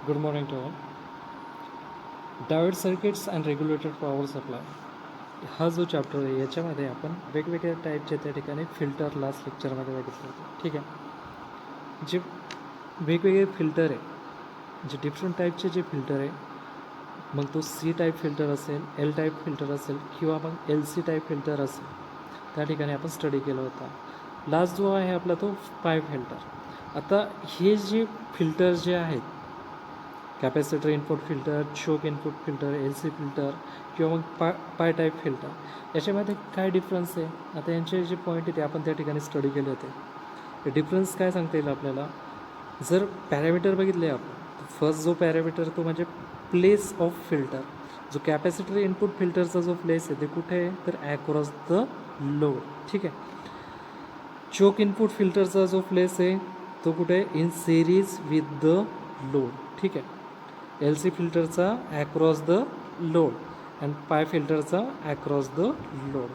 Good morning to all. Diode circuits and regulated power supply हा जो chapter आहे याच्यामध्ये आपण वेगवेगळ्या टाईपचे त्या ठिकाणी फिल्टर लास्ट लेक्चरमध्ये बघितलं होतं. ठीक आहे. जे वेगवेगळे फिल्टर आहे, जे डिफरंट टाईपचे जे फिल्टर आहे, मग तो सी टाईप फिल्टर असेल, एल टाईप फिल्टर असेल किंवा मग एल सी टाईप फिल्टर असेल, त्या ठिकाणी आपण स्टडी केला होता. लास्ट जो आहे आपला तो पाय फिल्टर. आता हे जे फिल्टर जे आहेत, capacitor input filter, choke input filter, L C filter किंवा मग पाय टाईप फिल्टर, याच्यामध्ये काय डिफरन्स आहे? आता यांचे जे पॉईंट आहे ते आपण त्या ठिकाणी स्टडी केले होते. डिफरन्स काय सांगता येईल आपल्याला? जर पॅरामीटर बघितले आपण, फर्स्ट जो पॅरामीटर तो म्हणजे प्लेस ऑफ फिल्टर. जो कॅपॅसिटर इनपुट फिल्टरचा जो प्लेस आहे ते कुठे आहे? तर ॲक्रॉस द लोड. ठीक आहे. चोक इनपुट फिल्टरचा जो प्लेस आहे तो कुठे आहे? In series with the load. ठीक आहे. एल सी फिल्टरचा across the load and pi फिल्टरचा ॲक्रॉस द लोड.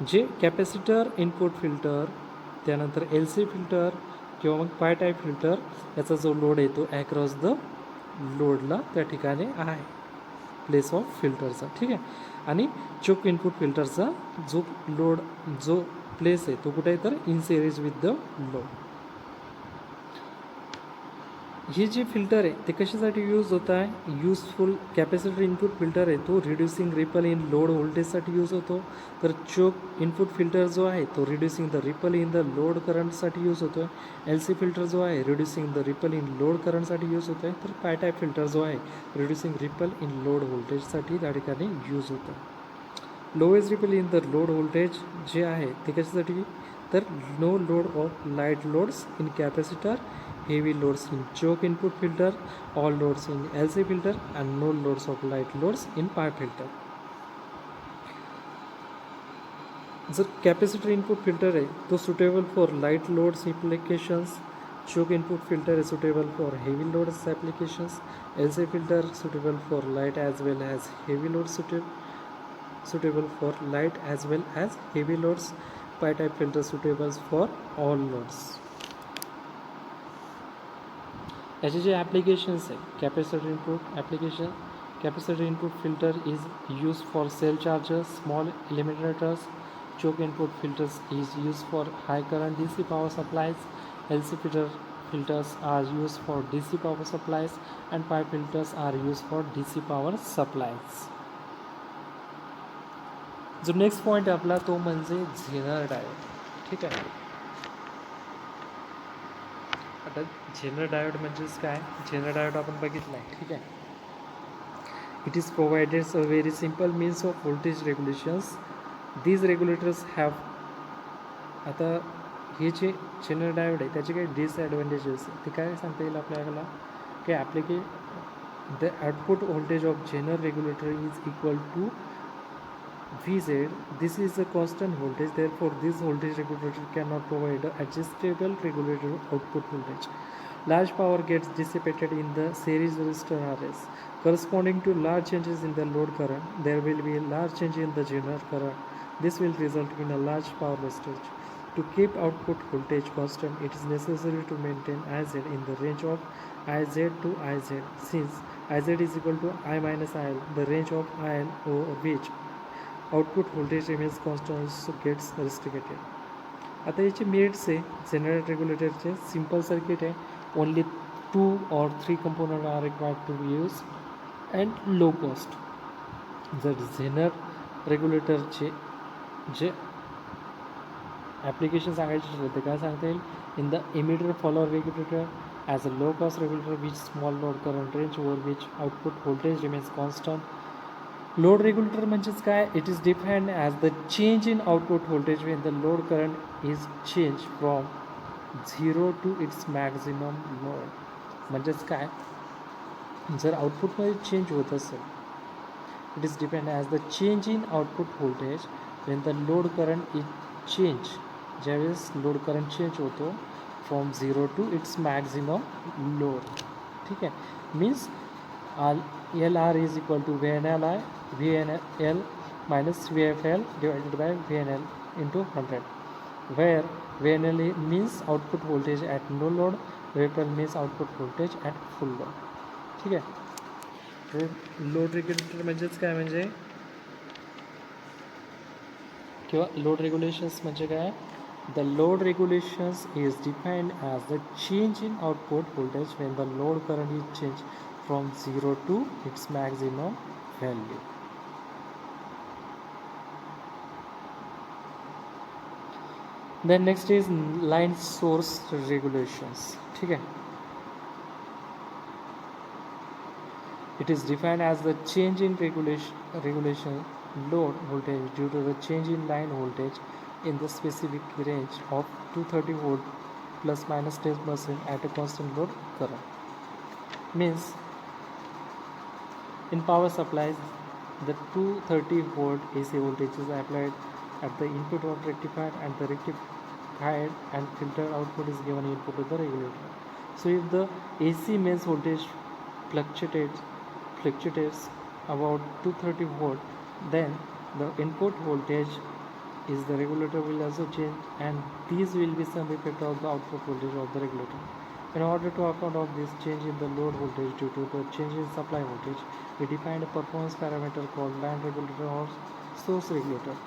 जे कॅपॅसिटर इनपुट फिल्टर, त्यानंतर एल सी फिल्टर किंवा मग पाय टाईप फिल्टर, याचा जो लोड आहे तो ॲक्रॉस द लोडला त्या ठिकाणी आहे, प्लेस ऑफ फिल्टरचा. ठीक आहे. आणि चोक इनपुट फिल्टरचा जो लोड, जो प्लेस आहे तो कुठे आहे? तर in series with the load. हे जे फिल्टर आहे ते कशासाठी यूज होत आहे? यूजफुल. कॅपॅसिटर इनपुट फिल्टर आहे तो रिड्युसिंग रिपल इन लोड व्होल्टेजसाठी यूज होतो. तर चोक इनपुट फिल्टर जो आहे तो reducing the ripple in the load करंटसाठी यूज होतो आहे. एल सी फिल्टर जो आहे reducing the ripple in load करंटसाठी यूज होतो आहे. तर पाय टाईप फिल्टर जो आहे रिड्युसिंग रिपल इन लोड व्होल्टेजसाठी त्या ठिकाणी यूज होतो. Lowest ripple in the load voltage जे आहे ते कशासाठी? तर no load of light loads in capacitor, heavy loads in choke input filter, all loads in LC filter and no loads of light loads in pipe filter. जर capacitor input filter आहे तो suitable for light loads applications, choke input filter आहे suitable for heavy loads applications, L C filter suitable for light as well as heavy loads, suitable for light as well as heavy loads, pi type filter suitable for all loads. याचे जे applications आहे, capacitor input application, capacitor input filter is use for cell chargers, small eliminators. Choke input filters is use for high current DC power supplies. LC filters are used for DC power supplies and pipe filters are used for DC power supplies. जो next point आहे आपला तो म्हणजे Zener diode. ठीक आहे. आता Zener diode म्हणजेच काय? झेनर डायोड आपण बघितला आहे. ठीक आहे. It is provided a very simple means off voltage regulations. These regulators have. आता हे जे झेनर डायोड आहे त्याचे काही डिसॲडव्हान्टेजेस ते काय सांगता येईल आपल्याला? की the output voltage of zener regulator is equal to Vz. This is a constant voltage, therefore this voltage regulator cannot provide an adjustable regulator output voltage. Large power gets dissipated in the series resistor RS. Corresponding to large changes in the load current, there will be a large change in the general current. This will result in a large power wastage. To keep output voltage constant, it is necessary to maintain Iz in the range of Iz to Iz. Since Iz is equal to I minus IL, the range of IL over which output voltage remains constant so gets restricted. आता याचे merits आहे generator रेग्युलेटरचे. Simple circuit आहे, only 2 or 3 component are required to be use and low cost. जर zener रेग्युलेटरचे जे application सांगायचे ठरले ते काय सांगता येईल? In the immediate follower regulator as a low cost regulator which small load current range over which output voltage remains constant. Load regulator म्हणजेच काय? It is defined as the change in output voltage when the load current is change from 0 to its maximum load. म्हणजेच काय? जर आउटपुटमध्ये change होत असेल, it is depend as the change in output voltage when the load current is change. ज्यावेळेस load current change होतो from 0 to its maximum load. ठीक आहे. Means LR is equal to VNL minus VFL divided by VNL into 100, where VNL means output voltage at no load, VFL means output voltage at full load. ठीक आहे. Load regulator म्हणजेच काय म्हणजे किंवा load regulations म्हणजे काय. The load regulations is defined as the change in output voltage when the load current is change from 0 to its maximum value. Then next is line source regulations. ठीक आहे. It is defined as the change in regulation load voltage due to the change in line voltage in the specific range of 230 volt plus minus 10% at a constant load current. Means in power supplies, the 230 volt AC voltage is applied at the input of rectifier and the rectified and filter output is given input to the regulator. So if the AC mains voltage fluctuates about 230 volt, then the input voltage is the regulator will also change, and these will be some effect of the output voltage of the regulator. In order to account of this change in the load voltage due to the change in supply voltage, we define a performance parameter called line regulator or source regulator.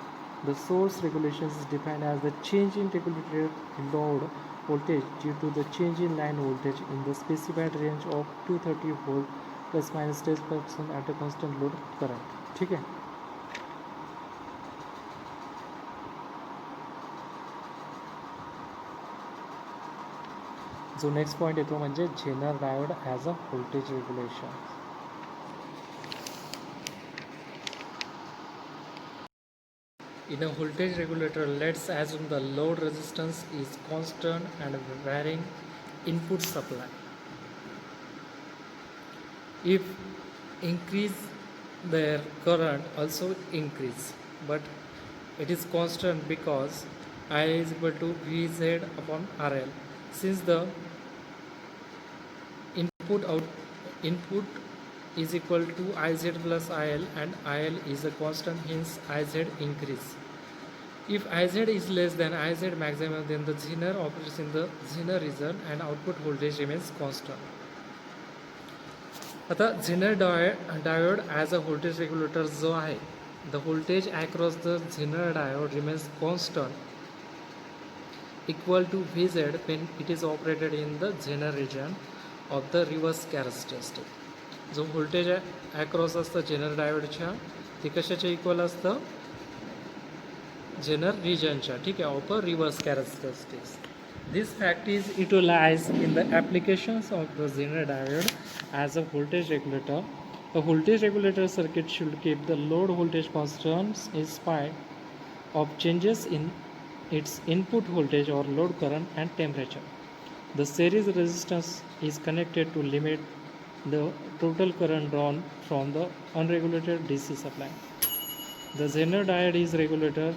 The source regulation is defined as the change in regulated load voltage due to the change in line voltage in the specified range of 230 volt plus minus 10% at a constant load current. ठीक है. जो next point येतो म्हणजे Zener diode as a voltage regulation. In a voltage regulator, let's assume the load resistance is constant and varying input supply. If increase, their current also increase, but it is constant because I is equal to Vz upon RL. Since the input is equal to Iz plus IL and IL is a constant, hence Iz increase. If Iz is less than Iz maximum, then the zener operates in the zener region and output voltage remains constant. आता Zener diode as a voltage regulator जो आहे, the voltage across the Zener diode remains constant equal to Vz when it is operated in the zener region of the reverse characteristic. जो voltage across असतं Zener डायोडच्या, ते कशाच्या equal असतं, Zener रिजनच्या. ठीक आहे, of a reverse characteristics. This fact is utilized in the applications of the zener diode as a voltage regulator. A voltage regulator circuit should keep the load voltage constant in spite of changes in its input voltage or load current and temperature. The series resistance is connected to limit the total current drawn from the unregulated DC supply. The zener diode is regulator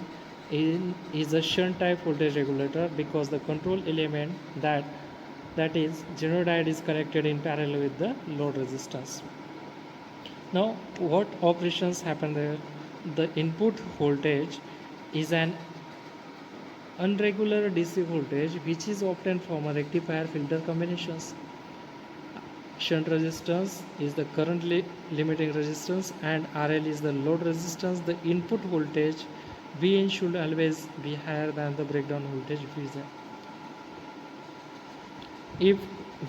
is a shunt type voltage regulator because the control element that is zener diode is connected in parallel with the load resistance. Now what operations happen there? The input voltage is an unregular DC voltage which is obtained from a rectifier filter combinations. Shunt resistance is the current limiting resistance and RL is the load resistance. The input voltage Vin should always be higher than the breakdown voltage Vz. If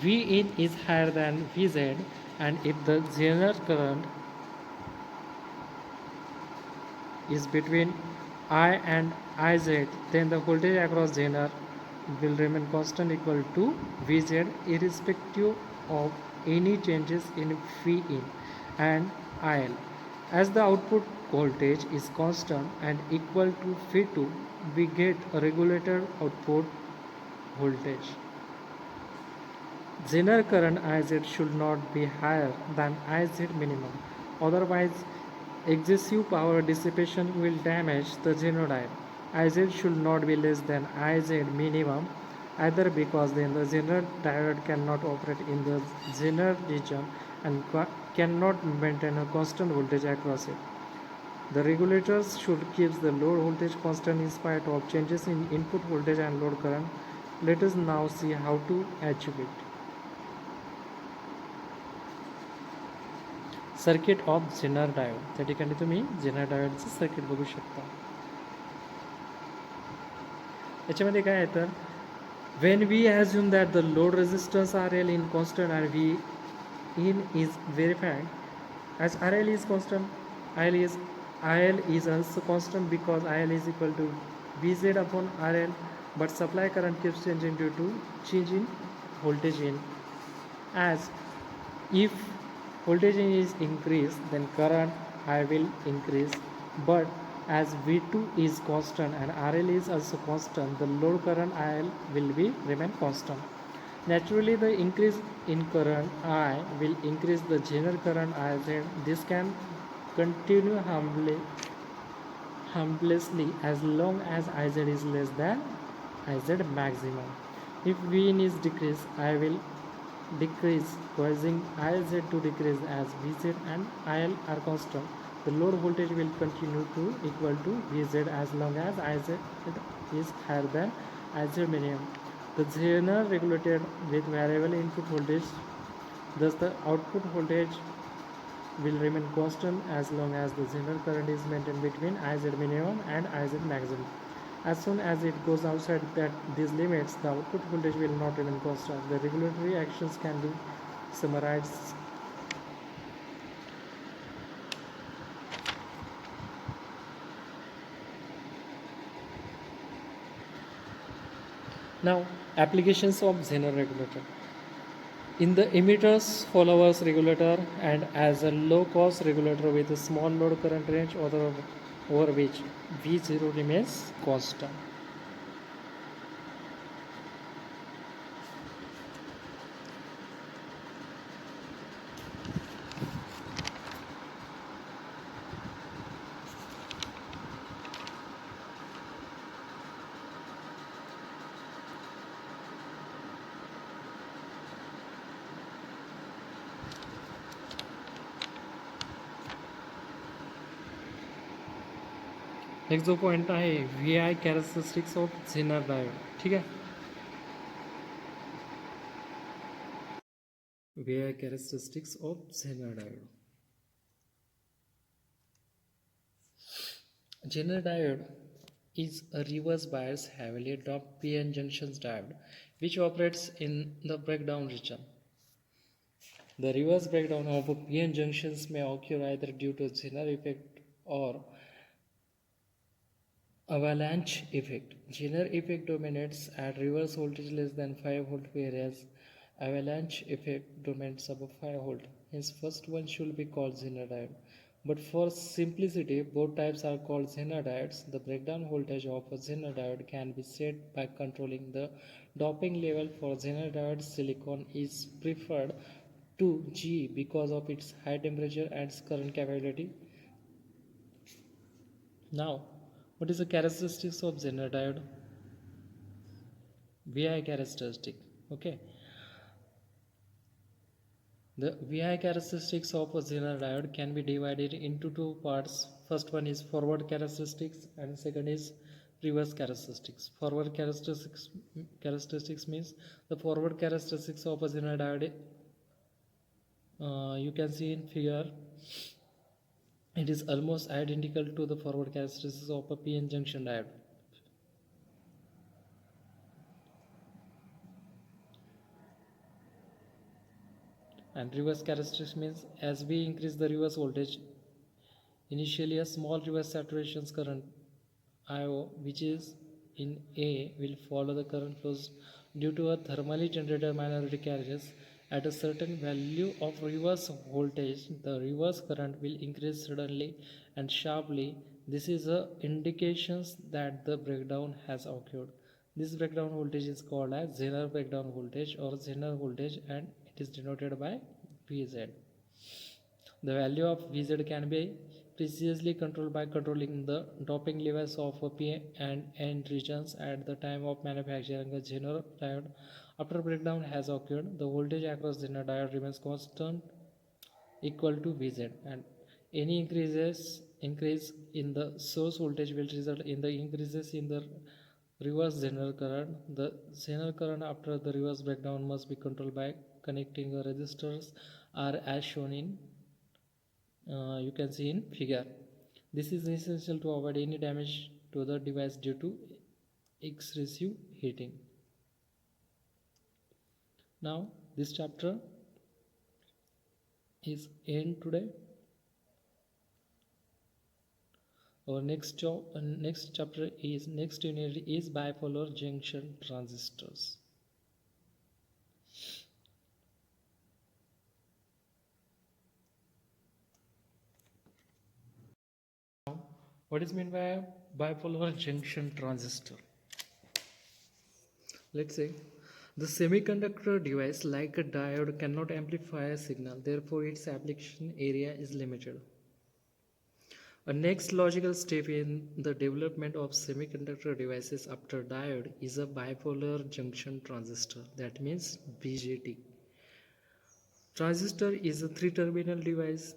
Vin is higher than Vz and if the zener current is between I and Iz, then the voltage across zener will remain constant equal to Vz irrespective of any changes in Vin and IL. As the output voltage is constant and equal to V2, we get a regulated output voltage. Zener current Iz should not be higher than Iz minimum, otherwise excessive power dissipation will damage the zener diode. Iz should not be less than Iz minimum, either because then the zener diode cannot operate in the zener region and cannot maintain a constant voltage across it. The regulators should keep the load voltage constant in spite of changes in input voltage and load current. Let us now see how to achieve it. Circuit of Zener diode. त्या ठिकाणी तुम्ही Zener डायोडचं circuit बघू शकता. याच्यामध्ये काय आहे तर when we assume that the load resistance RL in constant and V in is verified as RL is constant, IL is also constant because IL is equal to VZ upon RL, but supply current keeps changing due to change in voltage in. As if voltage is increased, then current I will increase, but as V2 is constant and RL is also constant, the load current IL will be remain constant. Naturally, the increase in current I will increase the general current IZ. This can continue harmlessly as long as IZ is less than IZ maximum. If Vin is decreased, I will decrease, causing IZ to decrease as Vz and IL are constant. The load voltage will continue to equal to Vz as long as Iz is higher than Iz minimum. The zener regulated with variable input voltage, thus the output voltage will remain constant as long as the zener current is maintained between Iz minimum and Iz maximum. As soon as it goes outside these limits, the output voltage will not remain constant. The regulatory actions can be summarized. Now, applications of Zener regulator. In the emitters followers regulator and as a low cost regulator with a small load current range over which V0 remains constant. Next जो point आहे V I characteristics of Zener diode. ठीक आहे, V I characteristics of Zener diode. Zener diode is a reverse bias heavily doped p-n junctions diode which operates in the breakdown region. The reverse breakdown of p-n junctions may occur either due to Zener effect or avalanche effect. Zener effect dominates at reverse voltage less than 5 volt, whereas avalanche effect dominates above 5 volt. Hence, first one should be called Zener diode. But for simplicity, both types are called Zener diodes. The breakdown voltage of a Zener diode can be set by controlling the doping level. For Zener diodes, silicon is preferred to G because of its high temperature and current capability. Now, what is the characteristics of Zener diode? VI characteristic. Okay. The VI characteristics of a Zener diode can be divided into two parts. First one is forward characteristics and second is reverse characteristics. Forward characteristics means the forward characteristics of a Zener diode you can see in figure. It is almost identical to the forward characteristics of a PN junction diode. And reverse characteristics means as we increase the reverse voltage, initially a small reverse saturation current IO which is in A will follow the current flows due to a thermally generated minority carriages. At a certain value of reverse voltage, the reverse current will increase suddenly and sharply. This is a indication that the breakdown has occurred. This breakdown voltage is called as Zener breakdown voltage or Zener voltage, and it is denoted by Vz. The value of Vz can be precisely controlled by controlling the doping levels of P and N regions at the time of manufacturing a Zener diode. After breakdown has occurred, the voltage across Zener diode remains constant equal to Vz, and any increase in the source voltage will result in the increases in the reverse Zener current. The Zener current after the reverse breakdown must be controlled by connecting the resistors are as shown in you can see in figure. This is essential to avoid any damage to the device due to excessive heating. Now this chapter is end today. Our next chapter is next unit is bipolar junction transistors. What is meant by bipolar junction transistor? Let's say the semiconductor device like a diode cannot amplify a signal, therefore its application area is limited. A next logical step in the development of semiconductor devices after diode is a bipolar junction transistor, that means BJT. Transistor is a three-terminal device.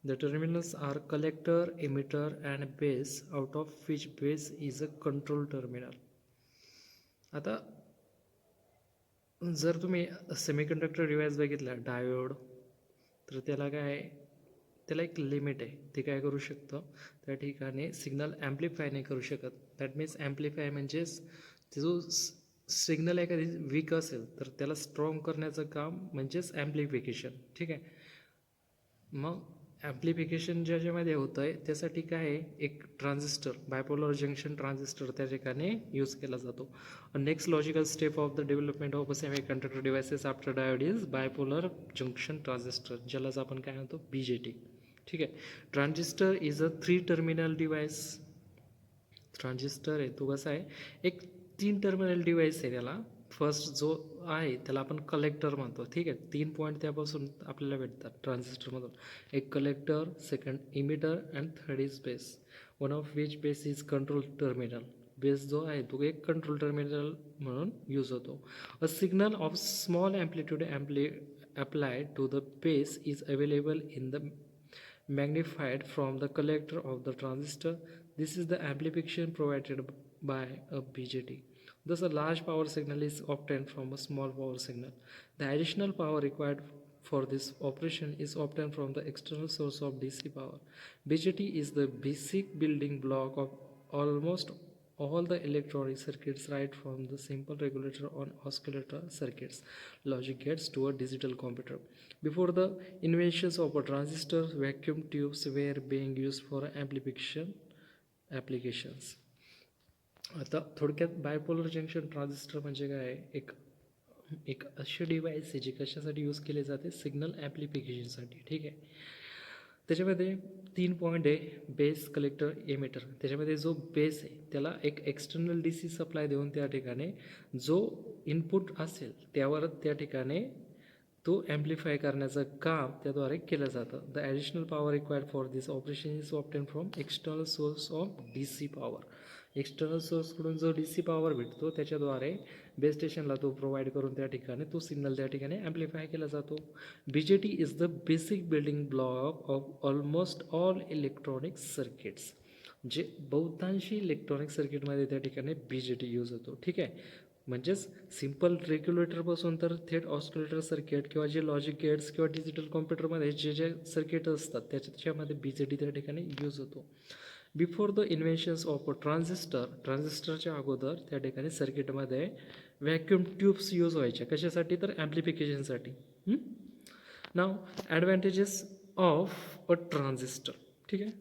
The terminals are collector, emitter and base, out of which base is a control terminal. आता जर तुम्ही semiconductor device बघितला diode, तर त्याला एक limit आहे. ते काय करू शकतं, त्या ठिकाणी सिग्नल ॲम्प्लिफाय नाही करू शकत. दॅट मीन्स ॲम्प्लिफाय म्हणजेच जो सिग्नल एखादी वीक असेल तर त्याला स्ट्रॉंग करण्याचं काम म्हणजेच ॲम्प्लिफिकेशन. ठीक आहे. मग ॲम्प्लिफिकेशन ज्याच्यामध्ये होतं आहे त्यासाठी काय आहे, एक ट्रान्झिस्टर बायपोलर जंक्शन ट्रान्झिस्टर त्या ठिकाणी यूज केला जातो. Next logical step of the development of a semiconductor devices after diode is bipolar junction transistor, ज्यालाच आपण काय म्हणतो BJT. ठीक आहे. Transistor is a three terminal device. Transistor आहे तो कसा आहे, एक 3 टर्मिनल डिव्हाइस आहे. त्याला फर्स्ट जो आहे त्याला आपण कलेक्टर म्हणतो. ठीक आहे. 3 पॉईंट त्यापासून आपल्याला भेटतात ट्रान्झिस्टरमधून. एक collector, second emitter and third is base, one of which base is control terminal. Base जो आहे तो एक कंट्रोल टर्मिनल म्हणून यूज होतो. A signal of small amplitude applied to the base is available in the magnified from the collector of the transistor. This is the amplification provided by a BJT. Thus, a large power signal is obtained from a small power signal. The additional power required for this operation is obtained from the external source of DC power. BJT is the basic building block of almost all the electronic circuits, right from the simple regulator on oscillator circuits, logic gates to a digital computer. Before the inventions of a transistor, vacuum tubes were being used for amplification applications. आता थोडक्यात bipolar junction transistor म्हणजे काय, एक अशी device आहे जी कशासाठी use केली जाते, सिग्नल ॲम्प्लिफिकेशनसाठी. ठीक आहे. त्याच्यामध्ये 3 पॉईंट आहे, बेस, कलेक्टर, एमिटर. त्याच्यामध्ये जो बेस आहे त्याला एक एक्सटर्नल DC सप्लाय देऊन त्या ठिकाणी जो इनपुट असेल त्यावर त्या ठिकाणी तो ॲम्प्लिफाय करण्याचं काम त्याद्वारे केलं जातं. The additional power required for this operation is obtain from external source of DC power. External सोर्सकडून जो DC पॉवर भेटतो त्याच्याद्वारे बेस स्टेशनला तो प्रोव्हाइड करून त्या ठिकाणी तो सिग्नल त्या ठिकाणी ॲम्प्लिफाय केला जातो. BJT is the basic building block of almost all electronic circuits. जे बहुतांशी इलेक्ट्रॉनिक सर्किटमध्ये त्या ठिकाणी BJT यूज होतो. ठीक आहे. म्हणजेच सिम्पल रेग्युलेटरपासून तर थेट ऑस्किलेटर सर्किट किंवा जे लॉजिक गेट्स किंवा डिजिटल कॉम्प्युटरमध्ये जे सर्किट असतात त्याच्यामध्ये BJT त्या ठिकाणी यूज होतो. बिफोर द इन्व्हेन्शन्स ऑफ अ ट्रान्झिस्टरच्या अगोदर त्या ठिकाणी सर्किटमध्ये व्हॅक्यूम ट्यूब्स यूज व्हायच्या. कशासाठी, तर ॲम्प्लिफिकेशनसाठी. नाव ॲडव्हान्टेजेस ऑफ अ ट्रान्झिस्टर. ठीक आहे.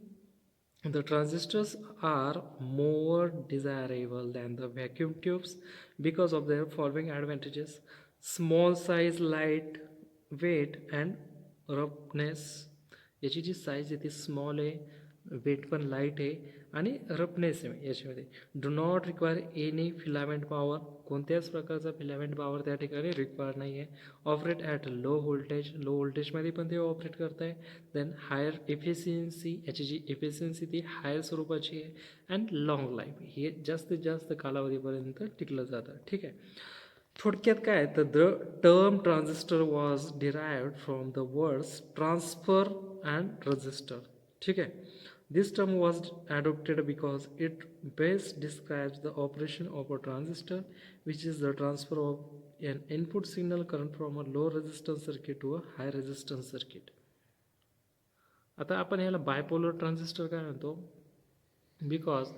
The transistors are more desirable than the vacuum tubes because of their following advantages: small size, light weight and roughness. याची जी साईज आहे ती स्मॉल आहे, वेट पण लाईट आहे आणि रफनेस आहे याच्यामध्ये. Do not require any filament power, कोणत्याच प्रकारचा फिलामेंट पॉवर त्या ठिकाणी रिक्वायर नाही आहे. ऑपरेट ॲट लो व्होल्टेजमध्ये पण ते ऑपरेट करत आहे. देन हायर एफिशियन्सी, याची जी एफिशियन्सी ती हायर स्वरूपाची आहे. अँड लॉंग लाईफ, हे जास्तीत जास्त कालावधीपर्यंत टिकलं जातं. ठीक आहे. थोडक्यात काय तर the term transistor was derived from the words transfer and register. ठीक आहे. This term was adopted because it best describes the operation of a transistor, which is the transfer of an input signal current from a low resistance circuit to a high resistance circuit. आता आपण याला bipolar transistor काय म्हणतो? Because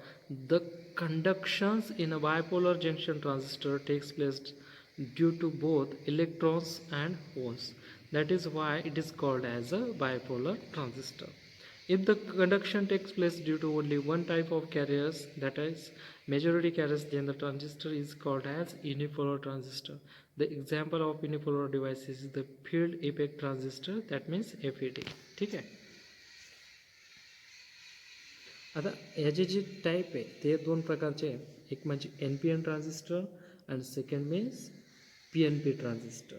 the conductions in a bipolar junction transistor takes place due to both electrons and holes. That is why it is called as a bipolar transistor. If the conduction takes place due to only one type of carriers, that is majority carriers, then the transistor is called as unipolar transistor. The example of unipolar device is the field effect transistor, that means FET. ठीक है. आता याचे जे type आहे ते दोन प्रकारचे आहे. एक म्हणजे NPN ट्रान्झिस्टर आणि सेकंड मीन्स PNP ट्रान्झिस्टर.